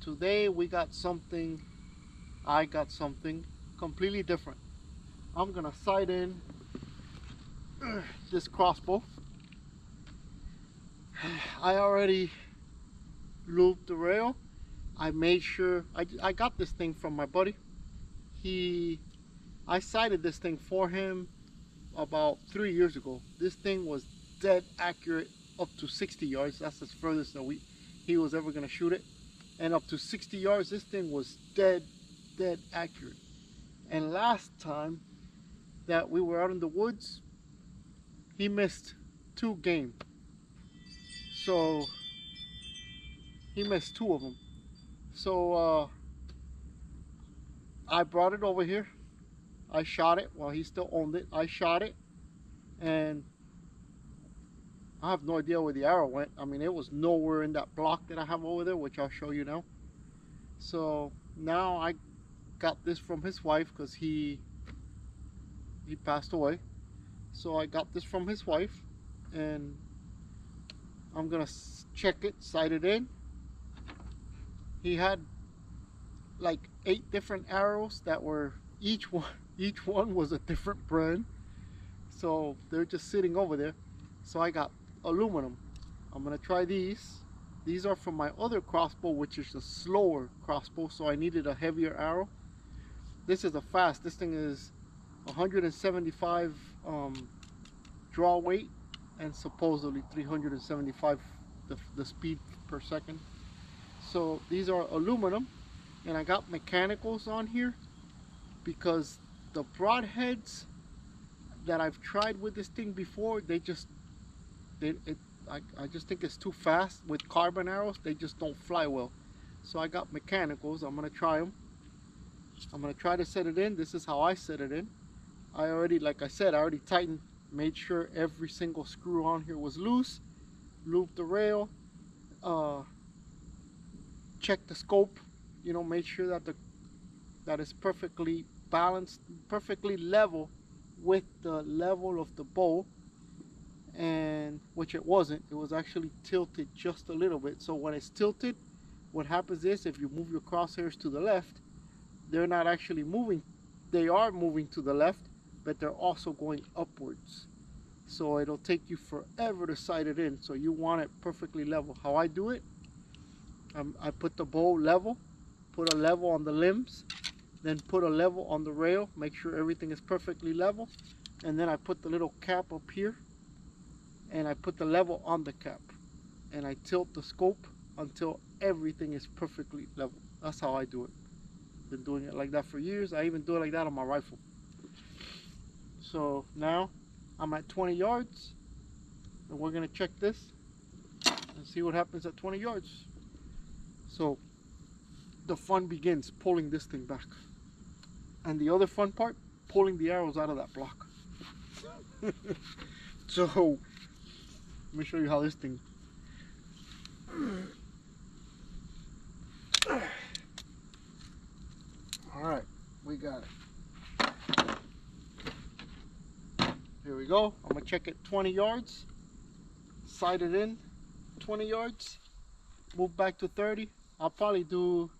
today we got something, I got something completely different. I'm gonna sight in this crossbow. I already lubed the rail. I made sure, I got this thing from my buddy. I sighted this thing for him about 3 years ago. This thing was dead accurate up to 60 yards. That's the furthest that he was ever gonna shoot it. And up to 60 yards, this thing was dead accurate. And last time that we were out in the woods, he missed 2 game. So he missed 2 of them. So I brought it over here. I shot it while he still owned it. I shot it, and I have no idea where the arrow went. I mean, it was nowhere in that block that I have over there, which I'll show you now. So now I got this from his wife because he passed away. So I got this from his wife, and I'm gonna check it, sight it in. He had like 8 different arrows that were each one was a different brand. So they're just sitting over there. So I got aluminum. I'm gonna try these. These are from my other crossbow, which is a slower crossbow, so I needed a heavier arrow. This is a fast. This thing is 175 draw weight and supposedly 375 the speed per second. So these are aluminum, and I got mechanicals on here because the broadheads that I've tried with this thing before, I just think it's too fast. With carbon arrows, they just don't fly well. So I got mechanicals. I'm gonna try them. I'm gonna try to set it in. This is how I set it in. I already, like I said, I already tightened, made sure every single screw on here was loose, looped the rail, checked the scope, you know, made sure that it's perfectly balanced, perfectly level with the level of the bow, and which it wasn't. It was actually tilted just a little bit. So when it's tilted, what happens is if you move your crosshairs to the left, they're not actually moving. They are moving to the left, but they're also going upwards. So it'll take you forever to sight it in. So you want it perfectly level. How I do it, I put the bow level, put a level on the limbs, then put a level on the rail, make sure everything is perfectly level, and then I put the little cap up here, and I put the level on the cap, and I tilt the scope until everything is perfectly level. That's how I do it. Been doing it like that for years. I even do it like that on my rifle. So now I'm at 20 yards, and we're gonna check this and see what happens at 20 yards. So the fun begins, pulling this thing back. And the other fun part, pulling the arrows out of that block. So let me show you how this thing. Alright, we got it. Here we go. I'm gonna check it 20 yards, sight it in 20 yards, move back to 30. I'll probably do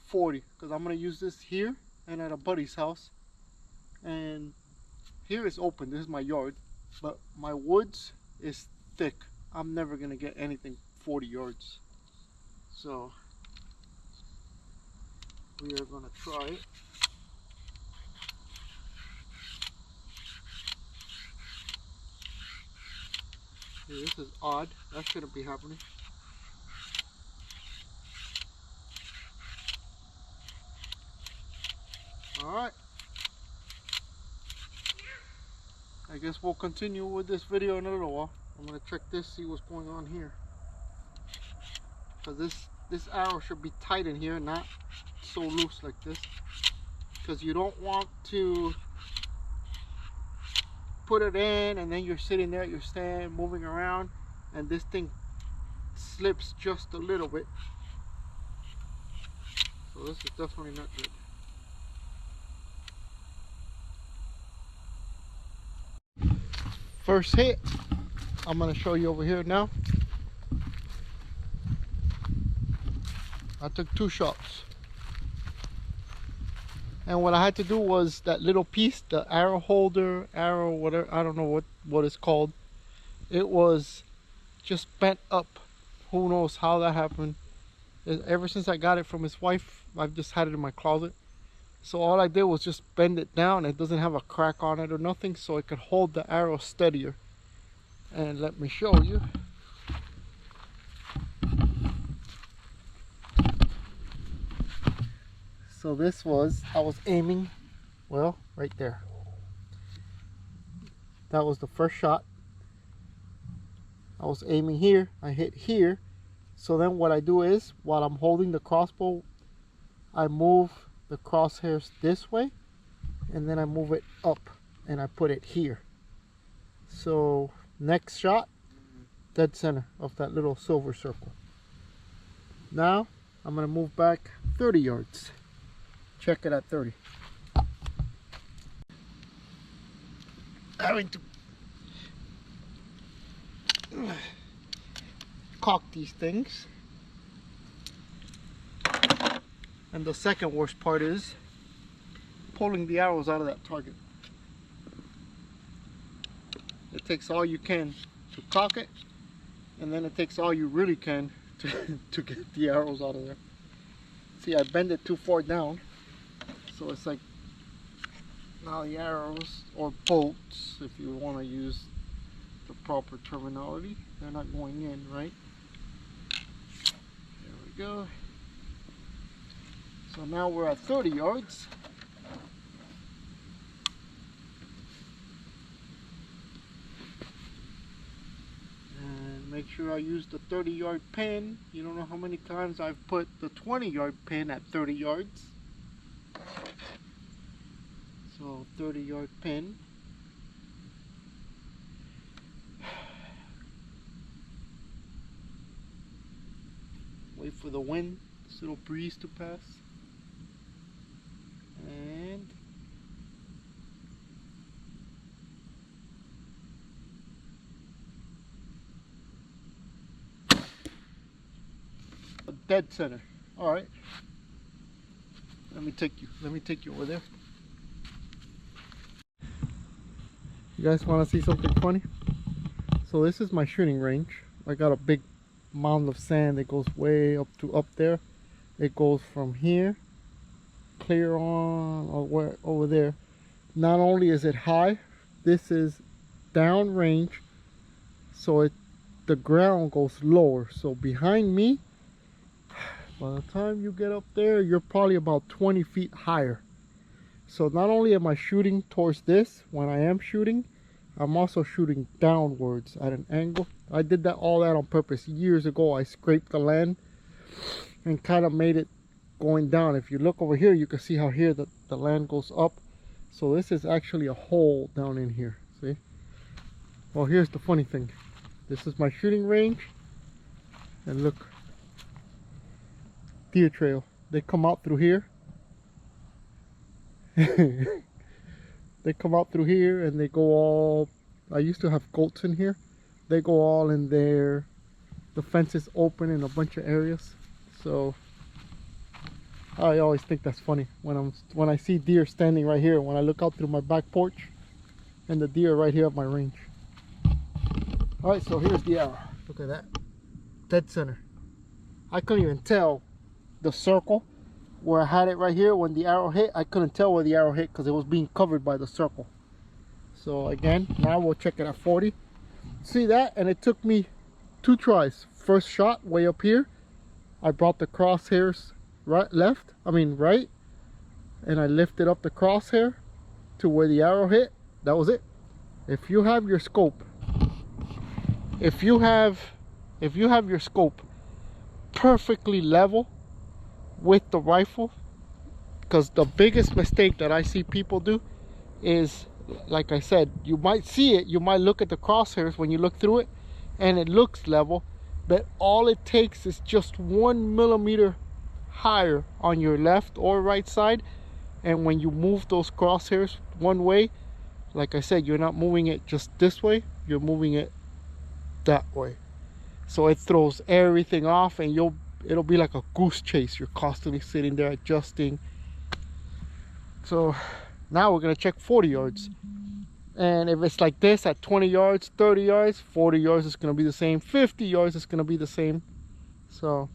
40 because I'm gonna use this here and at a buddy's house. And here is open. This is my yard, but my woods is thick. I'm never gonna get anything 40 yards. So we are gonna try it. Hey, this is odd. That shouldn't be happening. Alright. I guess we'll continue with this video in a little while. I'm gonna check this, see what's going on here. Because this arrow should be tight in here, not so loose like this. Because you don't want to put it in and then you're sitting there at your stand moving around and this thing slips just a little bit. So this is definitely not good. First hit, I'm going to show you over here now. I took 2 shots. And what I had to do was that little piece, the arrow holder, arrow, whatever, I don't know what it's called. It was just bent up. Who knows how that happened. Ever since I got it from his wife, I've just had it in my closet. So all I did was just bend it down. It doesn't have a crack on it or nothing, so it could hold the arrow steadier. And let me show you. So this was, I was aiming, well, right there. That was the first shot. I was aiming here, I hit here. So then what I do is, while I'm holding the crossbow, I move the crosshairs this way, and then I move it up, and I put it here. So next shot, dead center of that little silver circle. Now, I'm gonna move back 30 yards. Check it at 30. Having to cock these things. And the second worst part is pulling the arrows out of that target. It takes all you can to cock it, and then it takes all you really can to get the arrows out of there. See, I bend it too far down. So it's like, now the arrows, or bolts, if you want to use the proper terminology, they're not going in, right? There we go. So now we're at 30 yards. And make sure I use the 30-yard pin. You don't know how many times I've put the 20-yard pin at 30 yards. So 30-yard pin. Wait for the wind, this little breeze to pass. And a dead center. All right. Let me take you over there. You guys want to see something funny? So this is my shooting range. I got a big mound of sand that goes way up to up there. It goes from here clear on or where over there. Not only is it high, this is down range, so the ground goes lower. So behind me, by the time you get up there, you're probably about 20 feet higher. So not only am I shooting towards this when I am shooting, I'm also shooting downwards at an angle. I did all that on purpose. Years ago, I scraped the land and kind of made it going down. If you look over here, you can see how here the land goes up. So this is actually a hole down in here, see? Well, here's the funny thing. This is my shooting range, and look, deer trail. They come out through here. They come out through here and they go all, I used to have goats in here. They go all in there. The fence is open in a bunch of areas. So I always think that's funny when I see deer standing right here, when I look out through my back porch and the deer right here at my range. All right, so here's the arrow. Look at that, dead center. I couldn't even tell the circle where I had it right here. When the arrow hit, I couldn't tell where the arrow hit because it was being covered by the circle. So again, now we'll check it at 40. See that? And it took me 2 tries. First shot way up here, I brought the crosshairs right, and I lifted up the crosshair to where the arrow hit. That was it. If you have your scope, if you have your scope perfectly level with the rifle, because the biggest mistake that I see people do is, like I said, you might see it, you might look at the crosshairs when you look through it and it looks level, but all it takes is just 1 millimeter higher on your left or right side, and when you move those crosshairs one way, like I said, you're not moving it just this way, you're moving it that way. So it throws everything off, and it'll be like a goose chase. You're constantly sitting there adjusting. So now we're gonna check 40 yards. And if it's like this at 20 yards, 30 yards, 40 yards is gonna be the same, 50 yards is gonna be the same. So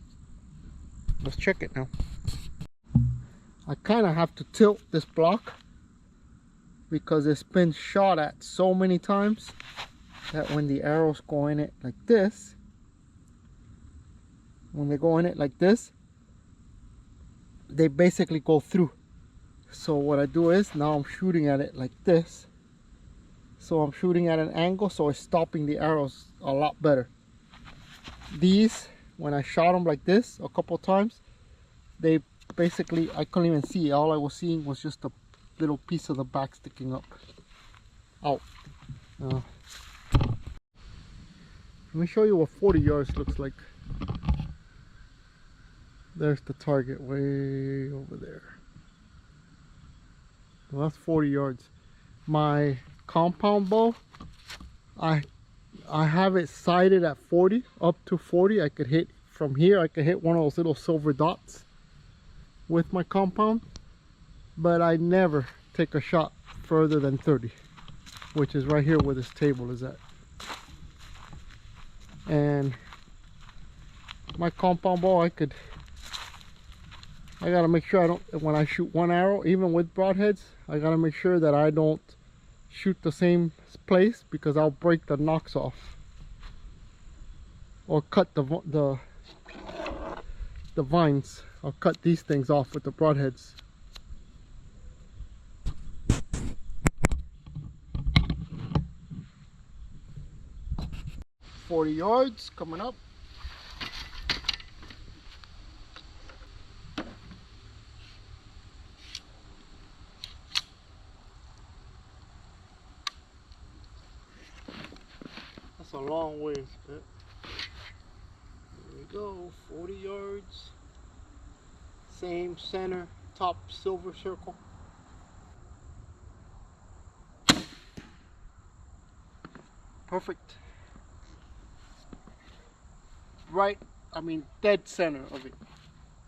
let's check it now. I kind of have to tilt this block because it's been shot at so many times that when the arrows go in it like this, when they go in it like this, they basically go through. So what I do is, now I'm shooting at it like this. So I'm shooting at an angle, so it's stopping the arrows a lot better. These, when I shot them like this a couple times, they basically, I couldn't even see. All I was seeing was just a little piece of the back sticking up. Out. Let me show you what 40 yards looks like. There's the target way over there. Well, that's 40 yards. My compound bow, I have it sighted at 40, up to 40. I could hit from here. I could hit one of those little silver dots with my compound, but I never take a shot further than 30, which is right here where this table is at. And my compound bow, I gotta make sure I don't, when I shoot one arrow, even with broadheads, I gotta make sure that I don't shoot the same place, because I'll break the nocks off or cut the vines. I'll cut these things off with the broadheads. "40 yards coming up." That's a long ways, but there we go. 40 yards. Same center, top silver circle. Perfect. Right, I mean dead center of it.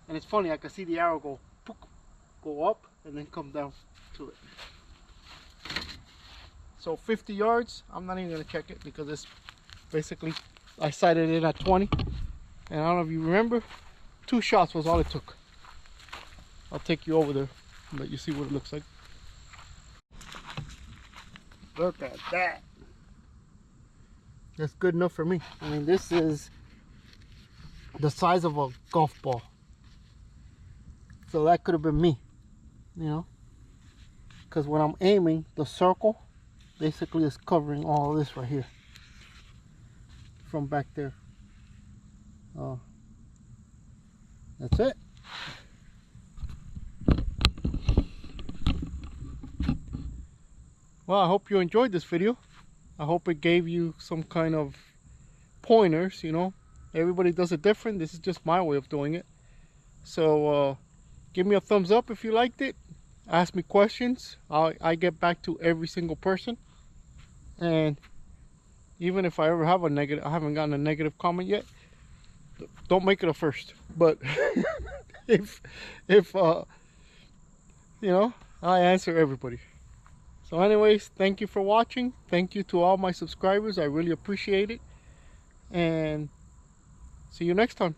And it's funny, I can see the arrow go up and then come down to it. So 50 yards, I'm not even gonna check it because it's basically, I sighted it at 20. And I don't know if you remember, 2 shots was all it took. I'll take you over there and let you see what it looks like. Look at that. That's good enough for me. I mean, this is the size of a golf ball. So that could have been me, you know, because when I'm aiming, the circle basically is covering all of this right here from back there. That's it. Well, I hope you enjoyed this video. I hope it gave you some kind of pointers, you know. Everybody does it different. This is just my way of doing it. So give me a thumbs up if you liked it. Ask me questions. I get back to every single person. And even if I ever have a negative, I haven't gotten a negative comment yet, don't make it a first. But if you know, I answer everybody. So anyways, thank you for watching. Thank you to all my subscribers. I really appreciate it. And see you next time.